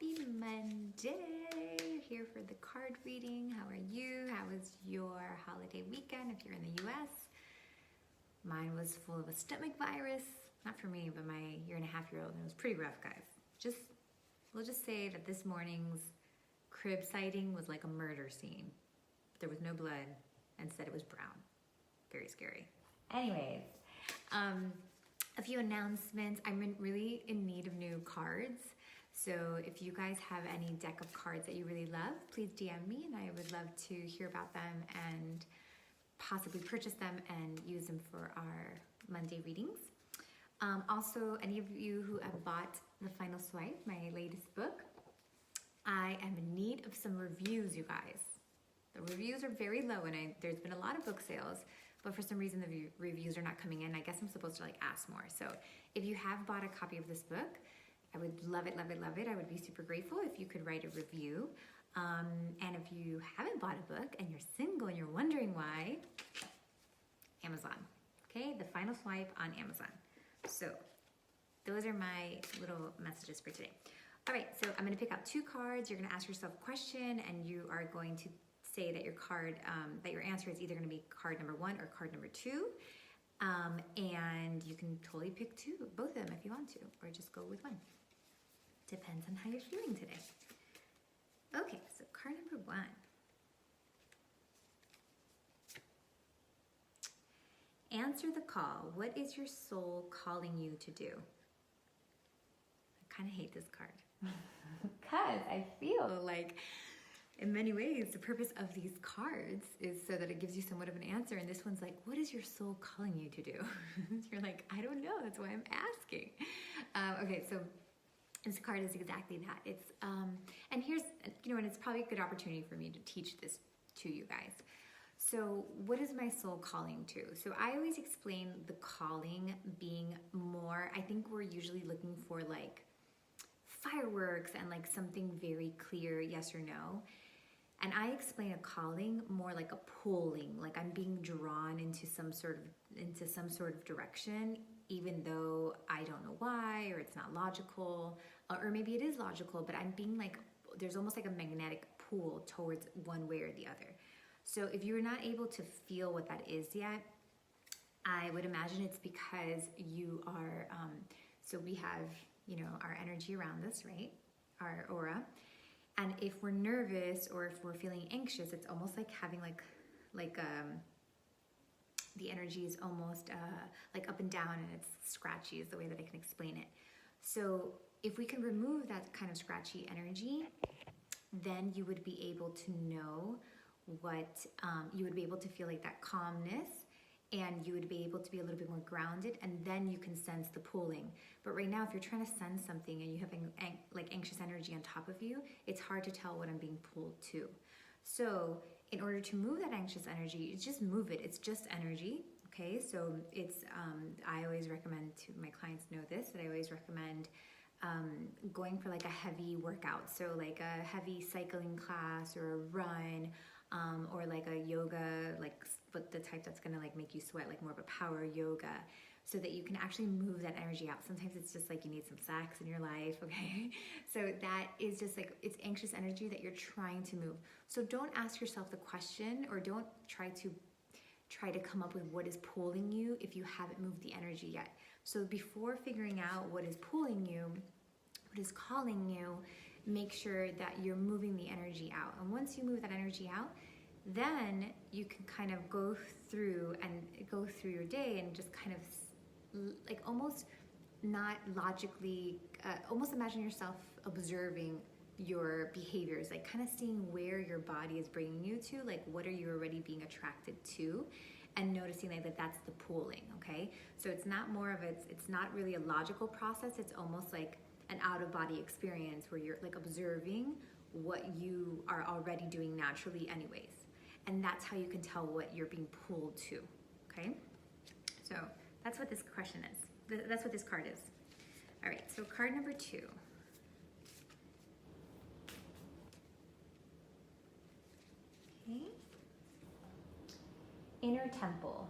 Happy Monday! Here for the card reading. How are you? How was your holiday weekend if you're in the US? Mine was full of a stomach virus. Not for me, but my 1.5-year-old, and it was pretty rough, guys. We'll just say that this morning's crib sighting was like a murder scene. There was no blood. Instead, it was brown. Very scary. Anyways, a few announcements. I'm really in need of new cards. So if you guys have any deck of cards that you really love, please DM me and I would love to hear about them and possibly purchase them and use them for our Monday readings. Also, any of you who have bought The Final Swipe, my latest book, I am in need of some reviews, you guys. The reviews are very low and there's been a lot of book sales, but for some reason the reviews are not coming in. I guess I'm supposed to ask more. So if you have bought a copy of this book, I would love it, love it, love it. I would be super grateful if you could write a review. And if you haven't bought a book and you're single and you're wondering why, Amazon, okay? The Final Swipe on Amazon. So those are my little messages for today. All right, so I'm gonna pick out 2 cards. You're gonna ask yourself a question and you are going to say that your card, that your answer is either gonna be card number 1 or card number 2. And you can totally pick 2, both of them if you want to, or just go with 1. Depends on how you're feeling today. Okay, so card number 1. Answer the call. What is your soul calling you to do? I kind of hate this card because I feel like in many ways the purpose of these cards is so that it gives you somewhat of an answer, and this one's like, what is your soul calling you to do? You're like, I don't know, that's why I'm asking. Okay, so this card is exactly that. It's and here's, and it's probably a good opportunity for me to teach this to you guys. So what is my soul calling to? So I always explain the calling being more, I think we're usually looking for like fireworks and like something very clear, yes or no. And I explain a calling more like a pulling, like I'm being drawn into some sort of direction, even though I don't know why, or it's not logical, or maybe it is logical, but I'm being like, there's almost like a magnetic pull towards one way or the other. So if you're not able to feel what that is yet, I would imagine it's because you are, so we have, our energy around us, right? Our aura. And if we're nervous or if we're feeling anxious, it's almost like having the energy is almost like up and down and it's scratchy is the way that I can explain it. So if we can remove that kind of scratchy energy, then you would be able to know what, you would be able to feel like that calmness, and you would be able to be a little bit more grounded, and then you can sense the pulling. But right now, if you're trying to sense something and you have like anxious energy on top of you, it's hard to tell what I'm being pulled to. So in order to move that anxious energy, it's just move it. It's just energy, okay? So it's, I always recommend to my clients know this, that I always recommend going for like a heavy workout. So like a heavy cycling class or a run, or like a yoga, but the type that's gonna like make you sweat, like more of a power yoga, so that you can actually move that energy out. Sometimes it's just like you need some sex in your life, okay? So that is just like, it's anxious energy that you're trying to move. So don't ask yourself the question, or don't try to come up with what is pulling you if you haven't moved the energy yet. So before figuring out what is pulling you, what is calling you, make sure that you're moving the energy out. And once you move that energy out, then you can kind of go through your day and just kind of like almost not logically, almost imagine yourself observing your behaviors, like kind of seeing where your body is bringing you to, like what are you already being attracted to, and noticing that that's the pulling, okay? So it's not it's not really a logical process, it's almost like an out-of-body experience where you're like observing what you are already doing naturally anyways. And that's how you can tell what you're being pulled to, okay? So that's what this question is. That's what this card is. All right, so card number 2. Okay. Inner temple,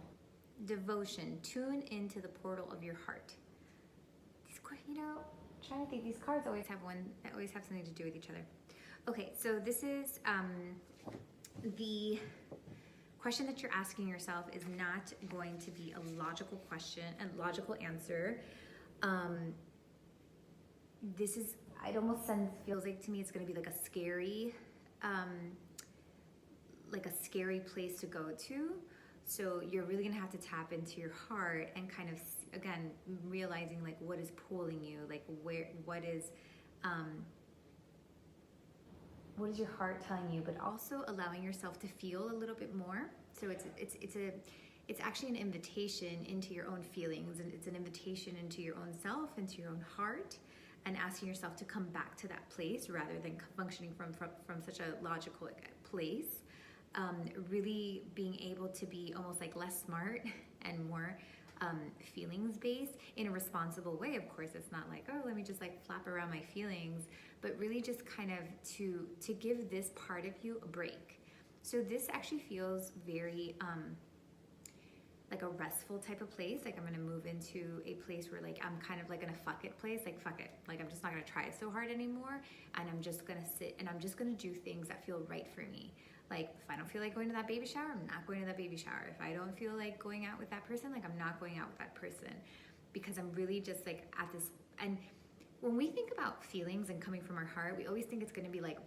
devotion, tune into the portal of your heart. These, trying to think, these cards always have something to do with each other. Okay, so this is the question that you're asking yourself is not going to be a logical question and logical answer. This is, it almost feels like to me it's going to be like a scary place to go to. So you're really going to have to tap into your heart and kind of, again, realizing like what is pulling you, like what is your heart telling you, but also allowing yourself to feel a little bit more. So it's actually an invitation into your own feelings, and it's an invitation into your own self, into your own heart, and asking yourself to come back to that place rather than functioning from such a logical place. Really being able to be almost like less smart and more feelings based in a responsible way. Of course, it's not like, oh, let me just like flap around my feelings, but really just kind of to give this part of you a break. So this actually feels very like a restful type of place. Like I'm gonna move into a place where like I'm kind of like in a fuck it place, like fuck it. Like I'm just not gonna try so hard anymore, and I'm just gonna sit and I'm just gonna do things that feel right for me. Like if I don't feel like going to that baby shower, I'm not going to that baby shower. If I don't feel like going out with that person, like I'm not going out with that person, because I'm really just like at this. And when we think about feelings and coming from our heart, we always think it's gonna be like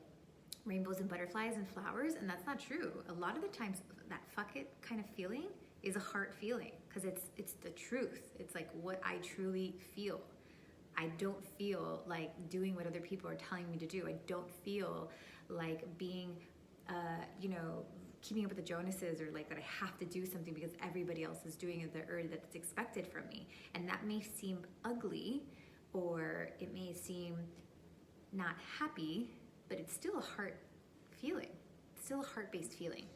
rainbows and butterflies and flowers, and that's not true. A lot of the times that fuck it kind of feeling is a heart feeling, because it's the truth. It's like what I truly feel. I don't feel like doing what other people are telling me to do. I don't feel like being keeping up with the Jonases, or like that I have to do something because everybody else is doing it, or that's expected from me. And that may seem ugly, or it may seem not happy, but it's still a heart feeling. It's still a heart-based feeling.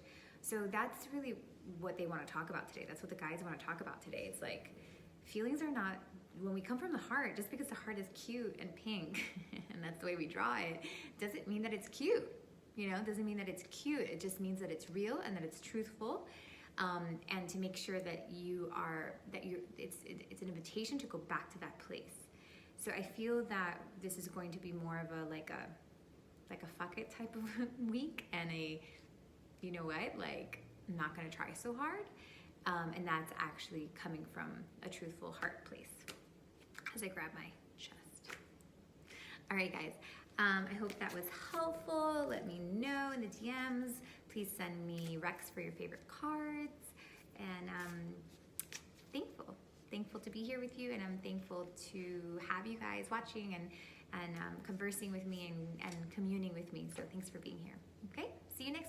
So that's really what they want to talk about today. That's what the guys want to talk about today. It's like, feelings are not, when we come from the heart, just because the heart is cute and pink and that's the way we draw it, doesn't mean that it's cute. You know, it doesn't mean that it's cute. It just means that it's real and that it's truthful. And to make sure that it's an invitation to go back to that place. So I feel that this is going to be more of a fuck it type of week, and you know what, like, I'm not gonna try so hard. And that's actually coming from a truthful heart place. As I grab my chest. All right, guys. I hope that was helpful. Let me know in the DMs. Please send me recs for your favorite cards. And thankful to be here with you, and I'm thankful to have you guys watching and conversing with me and communing with me. So thanks for being here. Okay, see you next